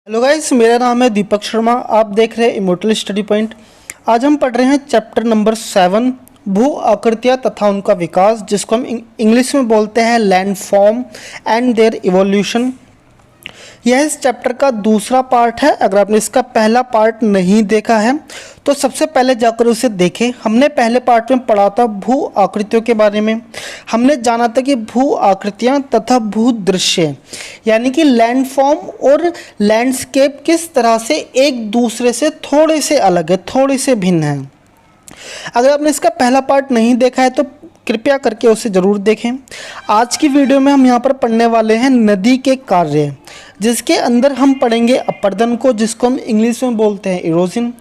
Hello guys, मेरा नाम है दीपक शर्मा। आप देख रहे हैं इमोर्टल स्टडी पॉइंट। आज हम पढ़ रहे हैं चैप्टर नंबर 7, भू आकृतियाँ तथा उनका विकास, जिसको हम इंग्लिश में बोलते हैं लैंडफॉर्म एंड देयर इवोल्यूशन। यह इस चैप्टर का दूसरा पार्ट है। अगर आपने इसका पहला पार्ट नहीं देखा है तो सबसे पहले जाकर उसे देखें। हमने पहले पार्ट में पढ़ा था भू आकृतियों के बारे में। हमने जाना था कि भू आकृतियाँ तथा भू दृश्य यानी कि लैंडफॉर्म और लैंडस्केप किस तरह से एक दूसरे से थोड़े से अलग है, थोड़े से भिन्न है। अगर आपने इसका पहला पार्ट नहीं देखा है तो कृपया करके उसे ज़रूर देखें। आज की वीडियो में हम यहाँ पर पढ़ने वाले हैं नदी के कार्य, जिसके अंदर हम पढ़ेंगे अपर्दन को, जिसको हम इंग्लिश में बोलते हैं इरोजन।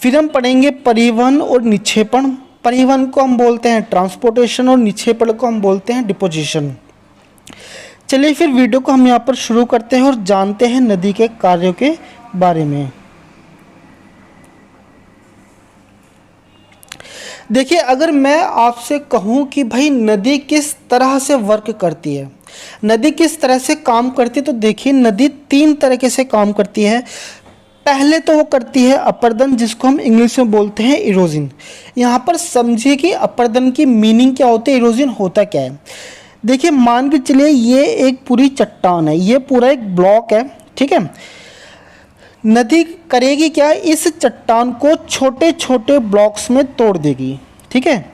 फिर हम पढ़ेंगे परिवहन और निक्षेपण। परिवहन को हम बोलते हैं ट्रांसपोर्टेशन और निक्षेपण को हम बोलते हैं डिपोजिशन। चलिए फिर वीडियो को हम यहाँ पर शुरू करते हैं और जानते हैं नदी के कार्यों के बारे में। देखिए, अगर मैं आपसे कहूँ कि भाई नदी किस तरह से वर्क करती है, नदी किस तरह से काम करती है, तो देखिए नदी 3 तरीके से काम करती है। पहले तो वो करती है अपर्दन, जिसको हम इंग्लिश में बोलते हैं इरोजन। यहाँ पर समझिए कि अपर्दन की मीनिंग क्या होती है, इरोजन होता क्या है। देखिए, मान के चलिए ये एक पूरी चट्टान है, ये पूरा एक ब्लॉक है, ठीक है। नदी करेगी क्या, इस चट्टान को छोटे छोटे ब्लॉक्स में तोड़ देगी, ठीक है।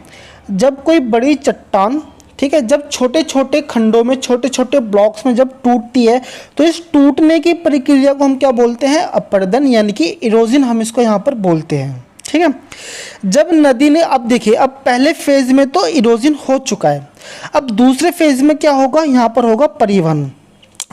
जब कोई बड़ी चट्टान, ठीक है, जब छोटे छोटे खंडों में, छोटे छोटे ब्लॉक्स में जब टूटती है तो इस टूटने की प्रक्रिया को हम क्या बोलते हैं, अपर्दन यानी कि इरोजन हम इसको यहाँ पर बोलते हैं, ठीक है। जब नदी ने, अब देखिए, अब पहले फेज में तो इरोजन हो चुका है, अब दूसरे फेज में क्या होगा, यहाँ पर होगा परिवहन।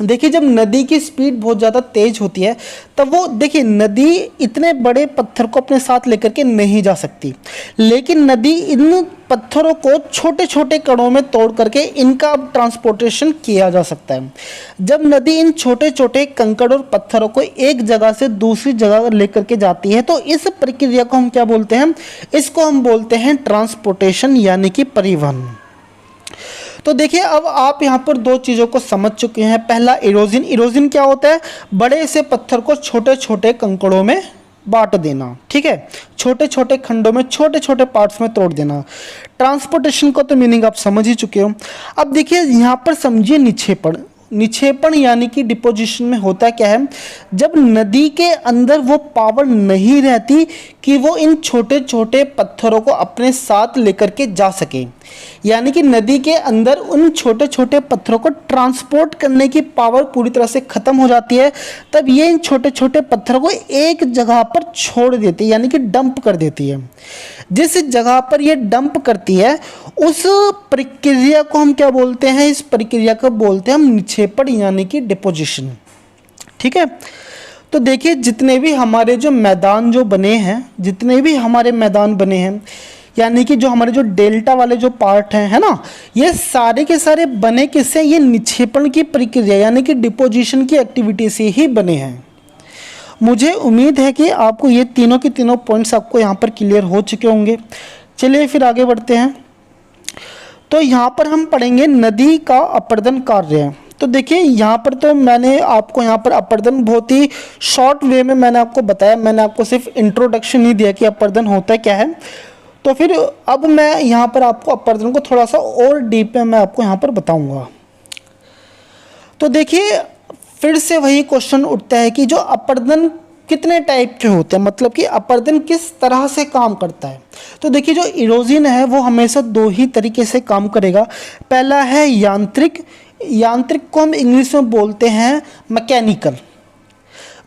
देखिए, जब नदी की स्पीड बहुत ज़्यादा तेज होती है तब वो, देखिए, नदी इतने बड़े पत्थर को अपने साथ लेकर के नहीं जा सकती, लेकिन नदी इन पत्थरों को छोटे छोटे कणों में तोड़ करके इनका अब ट्रांसपोर्टेशन किया जा सकता है। जब नदी इन छोटे छोटे कंकड़ और पत्थरों को एक जगह से दूसरी जगह लेकर के जाती है तो इस प्रक्रिया को हम क्या बोलते हैं, इसको हम बोलते हैं ट्रांसपोर्टेशन यानी कि परिवहन। तो देखिए, अब आप यहाँ पर 2 चीज़ों को समझ चुके हैं। पहला इरोजन, इरोजन क्या होता है, बड़े से पत्थर को छोटे छोटे कंकड़ों में बांट देना, ठीक है, छोटे छोटे खंडों में, छोटे छोटे पार्ट्स में तोड़ देना। ट्रांसपोर्टेशन को तो मीनिंग आप समझ ही चुके हो। अब देखिए यहाँ पर समझिए निक्षेपण। निक्षेपण यानी कि डिपोजिशन में होता क्या है, जब नदी के अंदर वो पावर नहीं रहती कि वो इन छोटे छोटे पत्थरों को अपने साथ लेकर के जा सके, यानी कि नदी के अंदर उन छोटे छोटे पत्थरों को ट्रांसपोर्ट करने की पावर पूरी तरह से ख़त्म हो जाती है, तब ये इन छोटे छोटे पत्थरों को एक जगह पर छोड़ देती है, यानी कि डंप कर देती है। जिस जगह पर ये डंप करती है उस प्रक्रिया को हम क्या बोलते हैं, इस प्रक्रिया को बोलते हैं हम निक्षेपण यानी कि डिपोजिशन, ठीक है। तो देखिए, जितने भी हमारे जो मैदान जो बने हैं, जितने भी हमारे मैदान बने हैं, यानी कि जो हमारे जो डेल्टा वाले जो पार्ट हैं, है ना, ये सारे के सारे बने किससे, ये निक्षेपण की प्रक्रिया यानी कि डिपोजिशन की एक्टिविटी से ही बने हैं। मुझे उम्मीद है कि आपको ये तीनों के तीनों पॉइंट्स आपको यहाँ पर क्लियर हो चुके होंगे। चलिए फिर आगे बढ़ते हैं। तो यहाँ पर हम पढ़ेंगे नदी का अपर्दन कार्य। तो देखिए, यहाँ पर तो मैंने आपको यहाँ पर अपर्दन बहुत ही शॉर्ट वे में मैंने आपको बताया, मैंने आपको सिर्फ इंट्रोडक्शन ही दिया कि अपर्दन होता क्या है। तो फिर अब मैं यहाँ पर आपको अपर्दन को थोड़ा सा और डीप में मैं आपको यहाँ पर बताऊँगा। तो देखिए, फिर से वही क्वेश्चन उठता है कि जो अपर्दन कितने टाइप के होते हैं, मतलब कि अपर्दन किस तरह से काम करता है। तो देखिए, जो इरोजन है वो हमेशा 2 ही तरीके से काम करेगा। पहला है यांत्रिक, यांत्रिक को हम इंग्लिश में बोलते हैं मैकेनिकल।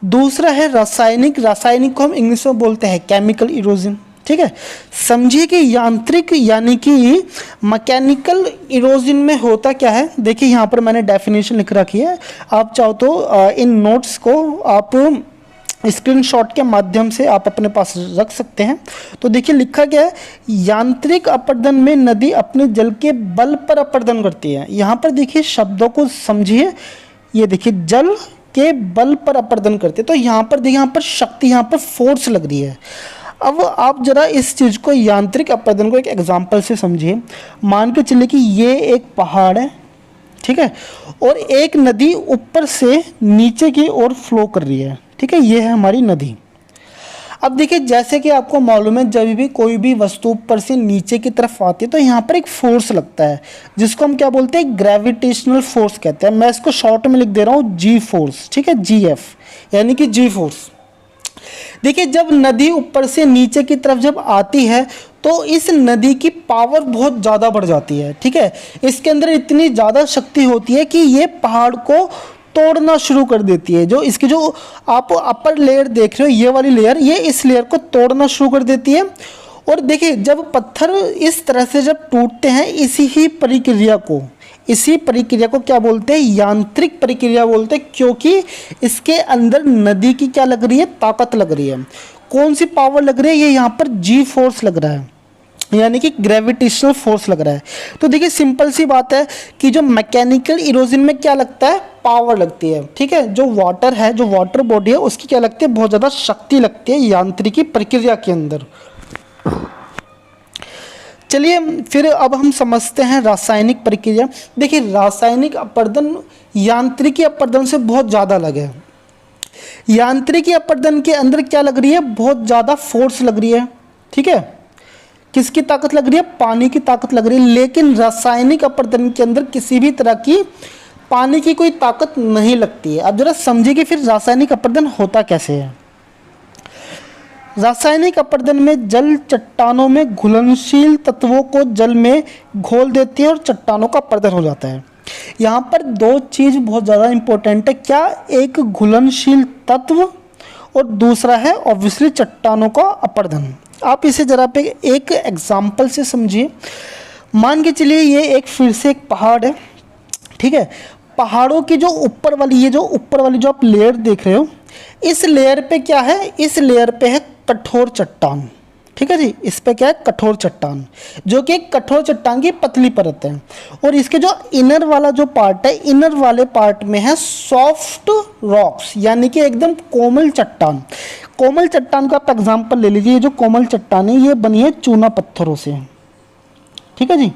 दूसरा है रासायनिक, रासायनिक को हम इंग्लिश में बोलते हैं केमिकल इरोजन, ठीक है। समझिए कि यांत्रिक यानी कि मैकेनिकल इरोजन में होता क्या है। देखिए, यहाँ पर मैंने डेफिनेशन लिख रखी है, आप चाहो तो इन नोट्स को आप स्क्रीनशॉट के माध्यम से आप अपने पास रख सकते हैं। तो देखिए लिखा गया है, यांत्रिक अपर्दन में नदी अपने जल के बल पर अपर्दन करती है। यहाँ पर देखिए शब्दों को समझिए, ये देखिए जल के बल पर अपर्दन करती है, तो यहाँ पर देखिए, यहाँ पर शक्ति, यहाँ पर फोर्स लग रही है। अब आप जरा इस चीज़ को, यांत्रिक अपर्दन को एक एग्जाम्पल से समझिए। मान के चलिए कि ये एक पहाड़ है, ठीक है, और एक नदी ऊपर से नीचे की ओर फ्लो कर रही है, ठीक है, ये है हमारी नदी। अब देखिए जैसे कि आपको मालूम है जब भी कोई भी वस्तु ऊपर से नीचे की तरफ आती है तो यहाँ पर एक फोर्स लगता है जिसको हम क्या बोलते हैं, ग्रेविटेशनल फोर्स कहते हैं। मैं इसको शॉर्ट में लिख दे रहा हूँ जी फोर्स, ठीक है, GF यानी कि जी फोर्स। देखिए जब नदी ऊपर से नीचे की तरफ जब आती है तो इस नदी की पावर बहुत ज़्यादा बढ़ जाती है, ठीक है। इसके अंदर इतनी ज़्यादा शक्ति होती है कि ये पहाड़ को तोड़ना शुरू कर देती है। जो इसकी जो आप अपर लेयर देख रहे हो, ये वाली लेयर, ये इस लेयर को तोड़ना शुरू कर देती है। और देखिए जब पत्थर इस तरह से जब टूटते हैं, इसी प्रक्रिया को क्या बोलते हैं, यांत्रिक प्रक्रिया बोलते हैं, क्योंकि इसके अंदर नदी की क्या लग रही है, ताकत लग रही है। कौन सी पावर लग रही है, ये यहाँ पर जी फोर्स लग रहा है, यानी कि ग्रेविटेशनल फोर्स लग रहा है। तो देखिए सिंपल सी बात है कि जो मैकेनिकल इरोजन में क्या लगता है, पावर लगती है, ठीक है। जो वाटर है, जो वाटर बॉडी है, उसकी क्या लगती है, बहुत ज़्यादा शक्ति लगती है यांत्रिकी प्रक्रिया के अंदर। चलिए फिर अब हम समझते हैं रासायनिक प्रक्रिया। देखिए रासायनिक अपरदन यांत्रिकी अपरदन से बहुत ज़्यादा अलग है। यांत्रिकी अपरदन के अंदर क्या लग रही है, बहुत ज़्यादा फोर्स लग रही है, ठीक है। किसकी ताकत लग रही है, पानी की ताकत लग रही है। लेकिन रासायनिक अपरदन के अंदर किसी भी तरह की पानी की कोई ताकत नहीं लगती है। अब जरा समझिए कि फिर रासायनिक अपरदन होता कैसे है। रासायनिक अपरदन में जल चट्टानों में घुलनशील तत्वों को जल में घोल देती है और चट्टानों का अपरदन हो जाता है। यहाँ पर दो चीज़ बहुत ज़्यादा इंपॉर्टेंट है, क्या, एक घुलनशील तत्व और दूसरा है ऑब्वियसली चट्टानों का अपरदन। आप इसे जरा पे एक एग्जाम्पल से समझिए। मान के चलिए ये एक फिर से एक पहाड़ है, ठीक है। पहाड़ों की जो ऊपर वाली, ये जो ऊपर वाली जो आप लेयर देख रहे हो, इस लेयर पे क्या है, इस लेयर पे है कठोर चट्टान, ठीक है जी। इस पे क्या है, कठोर चट्टान, जो कि एक कठोर चट्टान की पतली परत है। और इसके जो इनर वाला जो पार्ट है, इनर वाले पार्ट में है सॉफ्ट रॉक्स, यानी कि एकदम कोमल चट्टान। कोमल चट्टान का आप एग्जाम्पल ले लीजिए। ये जो कोमल चट्टान है ये बनी है चूना पत्थरों से, ठीक है जी।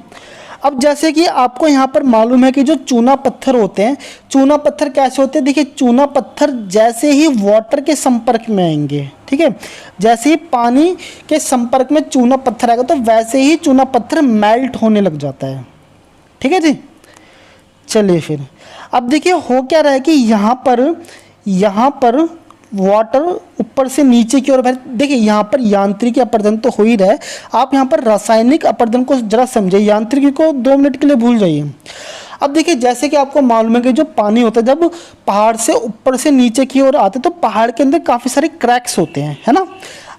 अब जैसे कि आपको यहाँ पर मालूम है कि जो चूना पत्थर होते हैं, चूना पत्थर कैसे होते हैं, देखिए चूना पत्थर जैसे ही वाटर के संपर्क में आएंगे, ठीक है, जैसे ही पानी के संपर्क में चूना पत्थर आएगा तो वैसे ही चूना पत्थर मेल्ट होने लग जाता है, ठीक है जी। चलिए फिर अब देखिए हो क्या रहा है कि यहाँ पर वाटर ऊपर से नीचे की ओर, देखिए यहाँ पर यांत्रिक अपरदन तो हो ही रहा है। आप यहाँ पर रासायनिक अपरदन को जरा समझिए, यांत्रिकी को 2 मिनट के लिए भूल जाइए। अब देखिए जैसे कि आपको मालूम है कि जो पानी होता है जब पहाड़ से ऊपर से नीचे की ओर आते तो पहाड़ के अंदर काफ़ी सारे क्रैक्स होते हैं, है ना।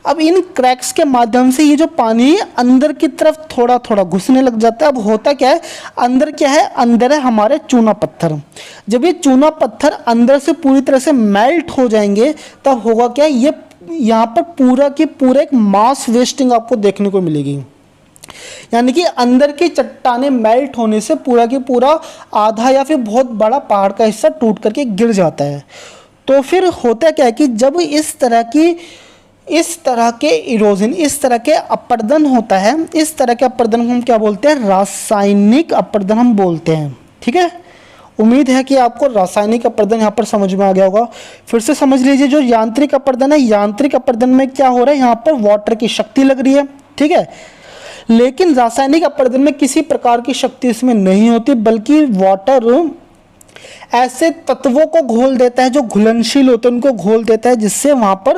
अब इन क्रैक्स के माध्यम से ये जो पानी अंदर की तरफ थोड़ा थोड़ा घुसने लग जाता है। अब होता क्या है, अंदर क्या है, अंदर है हमारे चूना पत्थर। जब ये चूना पत्थर अंदर से पूरी तरह से मेल्ट हो जाएंगे तब होगा क्या, ये यहाँ पर पूरा की पूरा एक मास वेस्टिंग आपको देखने को मिलेगी। यानी कि अंदर की चट्टानें मेल्ट होने से पूरा की पूरा आधा या फिर बहुत बड़ा पहाड़ का हिस्सा टूट करके गिर जाता है। तो फिर होता क्या है कि जब इस तरह के इरोजन, इस तरह के अपरदन होता है, इस तरह के अपरदन को हम क्या बोलते हैं, रासायनिक अपरदन हम बोलते हैं, ठीक है। उम्मीद है कि आपको रासायनिक अपरदन यहाँ पर समझ में आ गया होगा। फिर से समझ लीजिए, जो यांत्रिक अपरदन है, यांत्रिक अपरदन में क्या हो रहा है, यहाँ पर वाटर की शक्ति लग रही है, ठीक है। लेकिन रासायनिक अपरदन में किसी प्रकार की शक्ति इसमें नहीं होती, बल्कि वाटर ऐसे तत्वों को घोल देता है जो घुलनशील होते हैं, उनको घोल देता है, जिससे वहां पर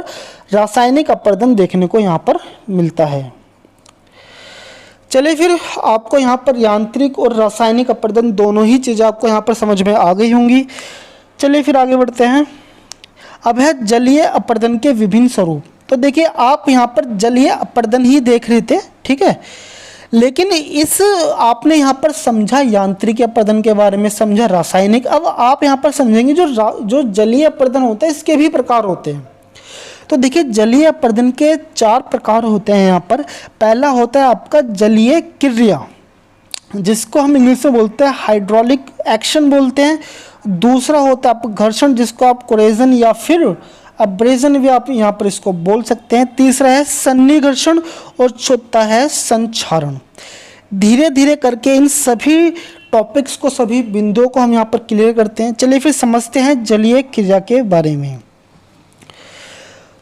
रासायनिक अपरदन देखने को यहाँ पर मिलता है। चलिए फिर आपको यहाँ पर यांत्रिक और रासायनिक अपरदन दोनों ही चीज़ें आपको यहाँ पर समझ में आ गई होंगी। चलिए फिर आगे बढ़ते हैं। अब है जलीय अपरदन के विभिन्न स्वरूप। तो देखिए आप यहाँ पर जलीय अपरदन ही देख रहे थे, ठीक है, लेकिन आपने यहाँ पर समझा यांत्रिक अपरदन के बारे में, समझा रासायनिक। अब आप यहाँ पर समझेंगे जो जलीय अपरदन होता है इसके भी प्रकार होते हैं। तो देखिए जलीय अपरदन के 4 प्रकार होते हैं यहाँ पर। पहला होता है आपका जलीय क्रिया, जिसको हम इंग्लिश में बोलते हैं हाइड्रोलिक एक्शन बोलते हैं। दूसरा होता है आपका घर्षण, जिसको आप कोरेजन या फिर अब्रेजन भी आप यहाँ पर इसको बोल सकते हैं। तीसरा है सन्निघर्षण और चौथा है संक्षारण। धीरे धीरे करके इन सभी टॉपिक्स को, सभी बिंदुओं को हम यहाँ पर क्लियर करते हैं। चलिए फिर समझते हैं जलीय क्रिया के बारे में।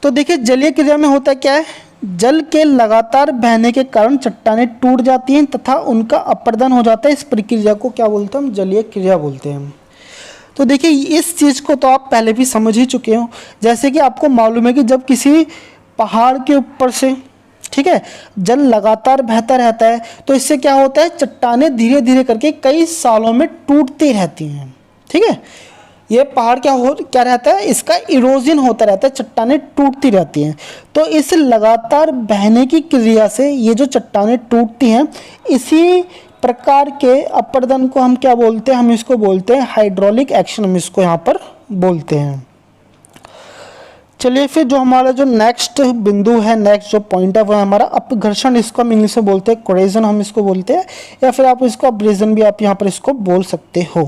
तो देखिए जलीय क्रिया में होता क्या है, जल के लगातार बहने के कारण चट्टानें टूट जाती हैं तथा उनका अपरदन हो जाता है। इस प्रक्रिया को क्या बोलते हैं हम, जलीय क्रिया बोलते हैं। तो देखिए इस चीज़ को तो आप पहले भी समझ ही चुके हो। जैसे कि आपको मालूम है कि जब किसी पहाड़ के ऊपर से, ठीक है, जल लगातार बहता रहता है तो इससे क्या होता है, चट्टानें धीरे धीरे करके कई सालों में टूटती रहती हैं। ठीक है, ये पहाड़ क्या रहता है, इसका इरोजन होता रहता है, चट्टानें टूटती रहती हैं। तो इस लगातार बहने की क्रिया से ये जो चट्टानें टूटती हैं, इसी प्रकार के अपरदन को हम क्या बोलते हैं, हम इसको बोलते हैं हाइड्रोलिक एक्शन, हम इसको यहाँ पर बोलते हैं। चलिए फिर जो हमारा जो नेक्स्ट बिंदु है, नेक्स्ट जो पॉइंट है वो है हमारा अपघर्षण। इसको हम इंग्लिश में बोलते हैं कोरेजन, हम इसको बोलते हैं, या फिर आप इसको अब्रेजन भी आप यहाँ पर इसको बोल सकते हो।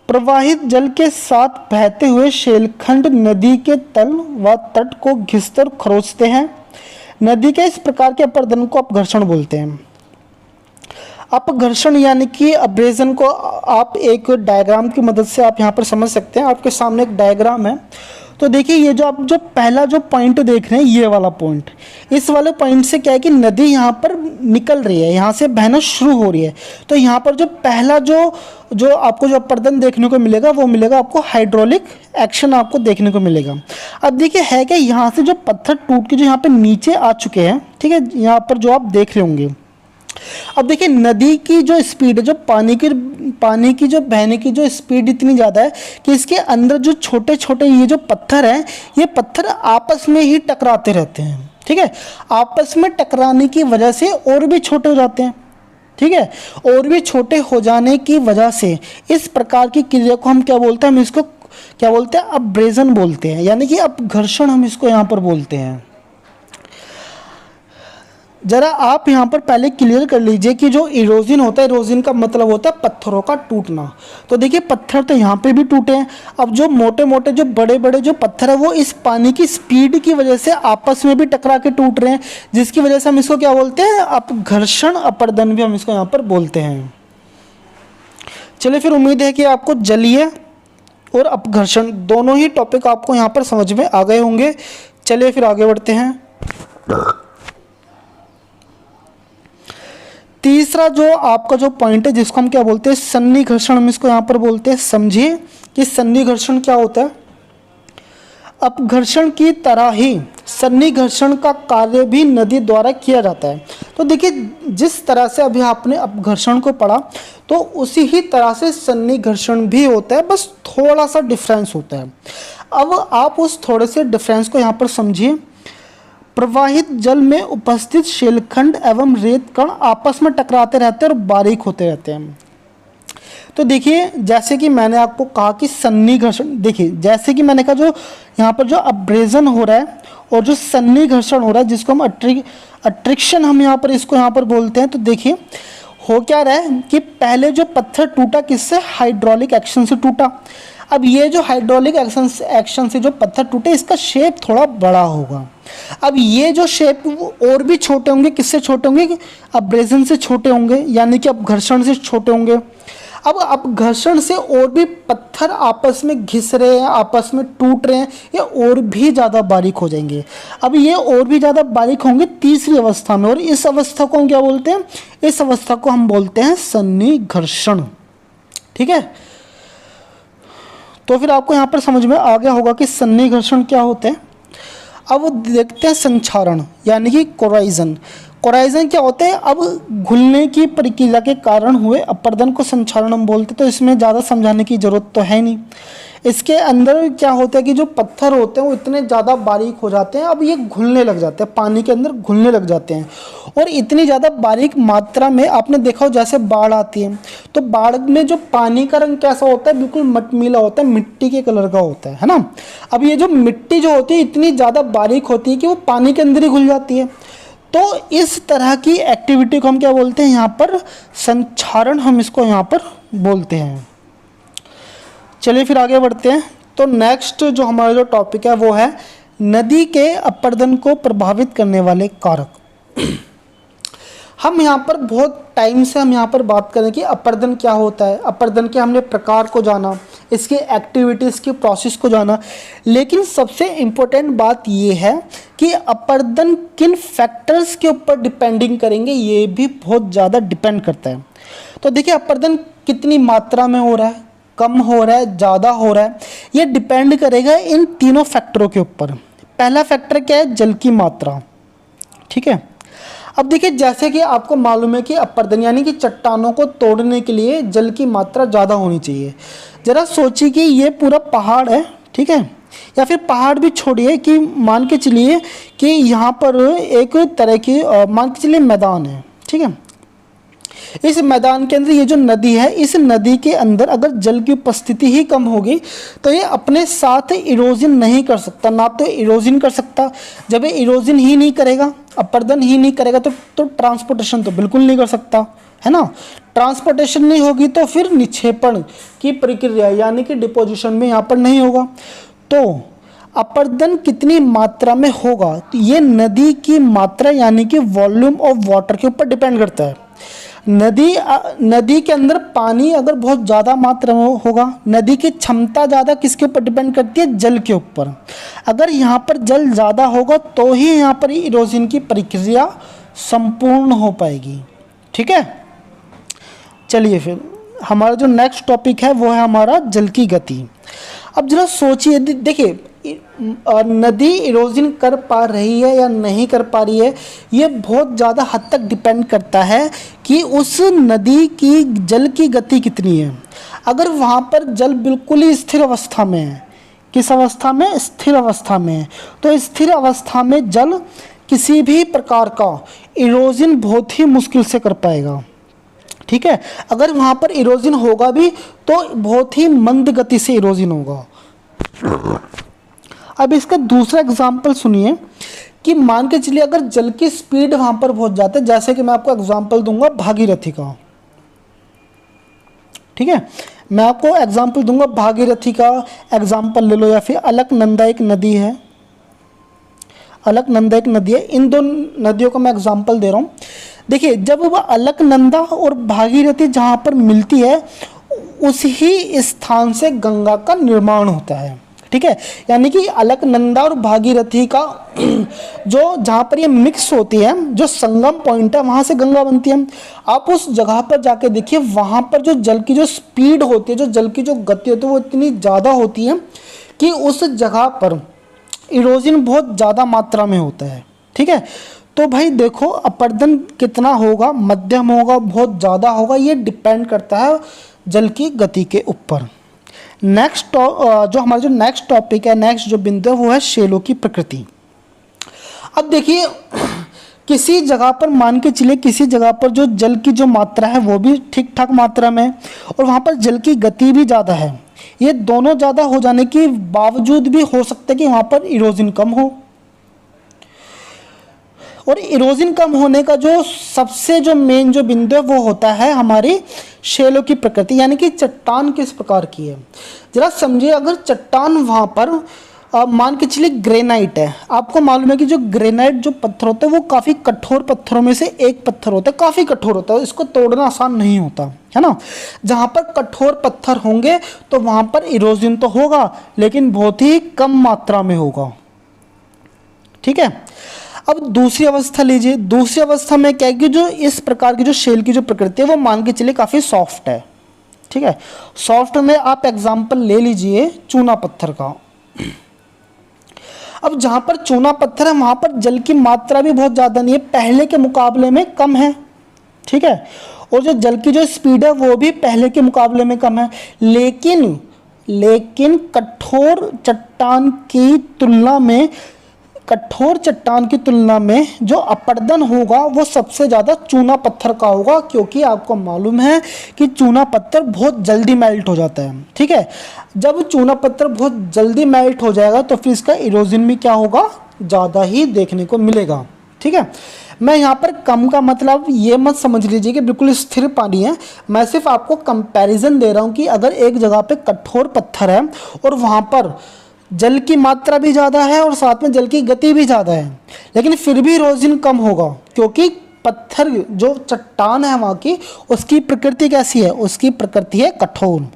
प्रवाहित जल के साथ बहते हुए शेलखंड नदी के तल व तट को घिसते और खरोंचते हैं। नदी के इस प्रकार के अपरदन को अपघर्षण बोलते हैं। अपघर्षण यानी कि अब्रेजन को आप एक डायग्राम की मदद से आप यहाँ पर समझ सकते हैं। आपके सामने एक डायग्राम है, तो देखिए ये जो आप जो पहला जो पॉइंट देख रहे हैं, ये वाला पॉइंट, इस वाले पॉइंट से क्या है कि नदी यहाँ पर निकल रही है, यहाँ से बहना शुरू हो रही है। तो यहाँ पर जो पहला जो आपको जो अपरदन देखने को मिलेगा वो मिलेगा आपको हाइड्रोलिक एक्शन आपको देखने को मिलेगा। अब देखिए है कि यहाँ से जो पत्थर टूट के जो यहाँ पर नीचे आ चुके हैं, ठीक है, यहाँ पर जो आप देख रहे होंगे। अब देखिए नदी की जो स्पीड है, जो पानी की जो बहने की जो स्पीड इतनी ज़्यादा है कि इसके अंदर जो छोटे छोटे ये जो पत्थर हैं, ये पत्थर आपस में ही टकराते रहते हैं। ठीक है, आपस में टकराने की वजह से और भी छोटे हो जाते हैं। ठीक है, और भी छोटे हो जाने की वजह से इस प्रकार की क्रिया को हम क्या बोलते हैं, हम इसको क्या बोलते हैं, अब्रेजन बोलते हैं, यानी कि अपघर्षण हम इसको यहाँ पर बोलते हैं। जरा आप यहाँ पर पहले क्लियर कर लीजिए कि जो इरोजन होता है, इरोजन का मतलब होता है पत्थरों का टूटना। तो देखिए पत्थर तो यहाँ पे भी टूटे हैं। अब जो मोटे मोटे जो बड़े बड़े जो पत्थर है वो इस पानी की स्पीड की वजह से आपस में भी टकरा के टूट रहे हैं, जिसकी वजह से हम इसको क्या बोलते हैं, अपघर्षण अपरदन भी हम इसको यहाँ पर बोलते हैं। चलिए फिर उम्मीद है कि आपको जलीय और अपघर्षण दोनों ही टॉपिक आपको यहाँ पर समझ में आ गए होंगे। चलिए फिर आगे बढ़ते हैं। तीसरा जो आपका जो पॉइंट है जिसको हम क्या बोलते हैं, सन्निघर्षण, हम इसको यहाँ पर बोलते हैं। समझिए कि सन्निघर्षण क्या होता है। अपघर्षण की तरह ही सन्निघर्षण का कार्य भी नदी द्वारा किया जाता है। तो देखिए जिस तरह से अभी आपने अपघर्षण को पढ़ा, तो उसी ही तरह से सन्निघर्षण भी होता है, बस थोड़ा सा डिफरेंस होता है। अब आप उस थोड़े से डिफरेंस को यहाँ पर समझिए। प्रवाहित जल में उपस्थित शेलखंड एवं रेत कण आपस में टकराते रहते हैं और बारीक होते रहते हैं। तो देखिए जैसे कि मैंने आपको कहा कि सन्निघर्षण, देखिए जैसे कि मैंने कहा जो यहाँ पर जो अब्रेजन हो रहा है और जो सन्निघर्षण हो रहा है जिसको हम अट्रिक्शन हम यहाँ पर इसको यहाँ पर बोलते हैं। तो देखिए हो क्या रहा है कि पहले जो पत्थर टूटा किससे, हाइड्रोलिक एक्शन से टूटा। अब ये जो हाइड्रोलिक एक्शन से जो पत्थर टूटे, इसका शेप थोड़ा बड़ा होगा। अब ये जो शेप और भी छोटे होंगे, किससे छोटे होंगे, अब्रेजन से छोटे होंगे, यानी कि अपघर्षण से छोटे होंगे। अब अपघर्षण से और भी पत्थर आपस में घिस रहे हैं, आपस में टूट रहे हैं, ये और भी ज़्यादा बारीक हो जाएंगे। अब ये और भी ज़्यादा बारीक होंगे तीसरी अवस्था में, और इस अवस्था को हम क्या बोलते हैं, इस अवस्था को हम बोलते हैं सन्निघर्षण। ठीक है, तो फिर आपको यहाँ पर समझ में आ गया होगा कि सन्निघर्षण क्या होता है। अब देखते हैं संक्षारण यानी कि कोराइजन। कोराइजन क्या होता है, अब घुलने की प्रक्रिया के कारण हुए अपरदन को संक्षारण हम बोलते हैं। तो इसमें ज़्यादा समझाने की ज़रूरत तो है नहीं। इसके अंदर क्या होता है कि जो पत्थर होते हैं वो इतने ज़्यादा बारीक हो जाते हैं, अब ये घुलने लग जाते हैं, पानी के अंदर घुलने लग जाते हैं। और इतनी ज़्यादा बारीक मात्रा में आपने देखा हो जैसे बाढ़ आती है, तो बाढ़ में जो पानी का रंग कैसा होता है, बिल्कुल मटमीला होता है, मिट्टी के कलर का होता है ना। अब ये जो मिट्टी जो होती है इतनी ज़्यादा बारीक होती है कि वो पानी के अंदर ही घुल जाती है। तो इस तरह की एक्टिविटी को हम क्या बोलते हैं, यहाँ पर संक्षारण हम इसको यहाँ पर बोलते हैं। चलिए फिर आगे बढ़ते हैं। तो नेक्स्ट जो हमारा जो टॉपिक है वो है नदी के अपरदन को प्रभावित करने वाले कारक। हम यहाँ पर बहुत टाइम से हम यहाँ पर बात करें कि अपर्दन क्या होता है, अपर्दन के हमने प्रकार को जाना, इसके एक्टिविटीज़ की प्रोसेस को जाना, लेकिन सबसे इम्पोर्टेंट बात ये है कि अपर्दन किन फैक्टर्स के ऊपर डिपेंडिंग करेंगे, ये भी बहुत ज़्यादा डिपेंड करता है। तो देखिए अपर्दन कितनी मात्रा में हो रहा है, कम हो रहा है, ज़्यादा हो रहा है, ये डिपेंड करेगा इन तीनों फैक्टरों के ऊपर। पहला फैक्टर क्या है, जल की मात्रा। ठीक है, अब देखिए जैसे कि आपको मालूम है कि अपर्दन यानी कि चट्टानों को तोड़ने के लिए जल की मात्रा ज़्यादा होनी चाहिए। ज़रा सोचिए कि ये पूरा पहाड़ है, ठीक है, या फिर पहाड़ भी छोड़िए कि मान के चलिए कि यहाँ पर एक तरह की मान के चलिए मैदान है, ठीक है। इस मैदान के अंदर ये जो नदी है, इस नदी के अंदर अगर जल की उपस्थिति ही कम होगी तो ये अपने साथ इरोजन नहीं कर सकता, ना तो इरोजन कर सकता। जब ये इरोजन ही नहीं करेगा, अपर्दन ही नहीं करेगा तो ट्रांसपोर्टेशन तो बिल्कुल नहीं कर सकता, है ना। ट्रांसपोर्टेशन नहीं होगी तो फिर निक्षेपण की प्रक्रिया यानी कि डिपोजिशन में यहाँ पर नहीं होगा। तो अपर्दन कितनी मात्रा में होगा, तो ये नदी की मात्रा यानी कि वॉल्यूम ऑफ वाटर के ऊपर डिपेंड करता है। नदी के अंदर पानी अगर बहुत ज़्यादा मात्रा में होगा, नदी की क्षमता ज़्यादा किसके ऊपर डिपेंड करती है, जल के ऊपर। अगर यहाँ पर जल ज़्यादा होगा तो ही यहाँ पर इरोजन की प्रक्रिया संपूर्ण हो पाएगी। ठीक है, चलिए फिर हमारा जो नेक्स्ट टॉपिक है वो है हमारा जल की गति। अब जरा सोचिए, देखिए नदी इरोजन कर पा रही है या नहीं कर पा रही है, ये बहुत ज़्यादा हद तक डिपेंड करता है कि उस नदी की जल की गति कितनी है। अगर वहाँ पर जल बिल्कुल ही स्थिर अवस्था में है, किस अवस्था में, स्थिर अवस्था में है, तो स्थिर अवस्था में जल किसी भी प्रकार का इरोजन बहुत ही मुश्किल से कर पाएगा। ठीक है, अगर वहाँ पर इरोजन होगा भी तो बहुत ही मंद गति से इरोजन होगा। अब इसका दूसरा एग्जाम्पल सुनिए कि मान के चलिए अगर जल की स्पीड वहाँ पर बहुत ज़्यादा है, जैसे कि मैं आपको एग्जाम्पल दूंगा भागीरथी का। ठीक है, मैं आपको एग्जाम्पल दूंगा भागीरथी का एग्जाम्पल ले लो, या फिर अलकनंदा एक नदी है, अलकनंदा एक नदी है। इन दो नदियों का मैं एग्जाम्पल दे रहा हूँ। देखिए जब वह अलकनंदा और भागीरथी जहाँ पर मिलती है उसी स्थान से गंगा का निर्माण होता है। ठीक है, यानी कि अलकनंदा और भागीरथी का जो जहाँ पर ये मिक्स होती है, जो संगम पॉइंट है, वहाँ से गंगा बनती है। आप उस जगह पर जाके देखिए, वहाँ पर जो जल की जो स्पीड होती है, जो जल की जो गति होती है, वो इतनी ज़्यादा होती है कि उस जगह पर इरोजन बहुत ज़्यादा मात्रा में होता है। ठीक है, तो भाई देखो अपर्दन कितना होगा, मध्यम होगा, बहुत ज़्यादा होगा, ये डिपेंड करता है जल की गति के ऊपर। नेक्स्ट जो हमारा जो नेक्स्ट टॉपिक है, नेक्स्ट जो बिंदु है वो है शेलों की प्रकृति। अब देखिए किसी जगह पर मान के चलिए, किसी जगह पर जो जल की जो मात्रा है वो भी ठीक ठाक मात्रा में और वहाँ पर जल की गति भी ज़्यादा है। ये दोनों ज़्यादा हो जाने के बावजूद भी हो सकता है कि वहाँ पर इरोजन कम हो। और इरोजन कम होने का जो सबसे जो मेन जो बिंदु है वो होता है हमारी शेलों की प्रकृति, यानी कि चट्टान किस प्रकार की है। जरा समझिए, अगर चट्टान वहाँ पर मान के चलिए ग्रेनाइट है, आपको मालूम है कि जो ग्रेनाइट जो पत्थर होता है वो काफ़ी कठोर पत्थरों में से एक पत्थर होता है, काफ़ी कठोर होता है, इसको तोड़ना आसान नहीं होता है ना। जहाँ पर कठोर पत्थर होंगे तो वहाँ पर इरोजन तो होगा लेकिन बहुत ही कम मात्रा में होगा। ठीक है, अब दूसरी अवस्था लीजिए। दूसरी अवस्था में क्या है कि जो इस प्रकार की जो शेल की जो प्रकृति है वो मान के चलिए काफ़ी सॉफ्ट है। ठीक है, सॉफ्ट में आप एग्जाम्पल ले लीजिए चूना पत्थर का। अब जहाँ पर चूना पत्थर है वहाँ पर जल की मात्रा भी बहुत ज़्यादा नहीं है, पहले के मुकाबले में कम है। ठीक है, और जो जल की जो स्पीड है वो भी पहले के मुकाबले में कम है, लेकिन कठोर चट्टान की तुलना में जो अपर्दन होगा वो सबसे ज़्यादा चूना पत्थर का होगा, क्योंकि आपको मालूम है कि चूना पत्थर बहुत जल्दी मेल्ट हो जाता है। ठीक है, जब चूना पत्थर बहुत जल्दी मेल्ट हो जाएगा तो फिर इसका इरोजन भी क्या होगा, ज़्यादा ही देखने को मिलेगा। ठीक है, मैं यहाँ पर कम का मतलब ये मत समझ लीजिए कि बिल्कुल स्थिर पानी है, मैं सिर्फ आपको कंपैरिजन दे रहा हूँ कि अगर एक जगह पे कठोर पत्थर है और वहाँ पर जल की मात्रा भी ज़्यादा है और साथ में जल की गति भी ज़्यादा है, लेकिन फिर भी इरोजन कम होगा क्योंकि पत्थर जो चट्टान है वहाँ की, उसकी प्रकृति कैसी है, उसकी प्रकृति है कठोर।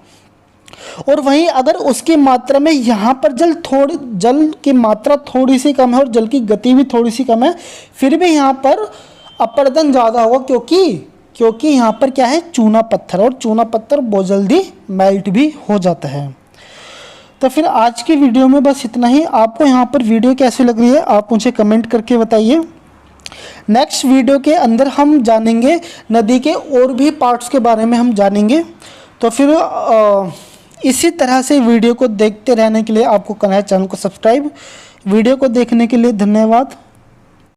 और वहीं अगर उसकी मात्रा में यहाँ पर जल की मात्रा थोड़ी सी कम है और जल की गति भी थोड़ी सी कम है, फिर भी यहाँ पर अपरदन ज़्यादा होगा, क्योंकि यहाँ पर क्या है, चूना पत्थर, और चूना पत्थर बहुत जल्दी मेल्ट भी हो जाता है। तो फिर आज की वीडियो में बस इतना ही। आपको यहाँ पर वीडियो कैसी लग रही है आप मुझे कमेंट करके बताइए। नेक्स्ट वीडियो के अंदर हम जानेंगे नदी के और भी पार्ट्स के बारे में हम जानेंगे। तो फिर इसी तरह से वीडियो को देखते रहने के लिए आपको करना है चैनल को सब्सक्राइब। वीडियो को देखने के लिए धन्यवाद।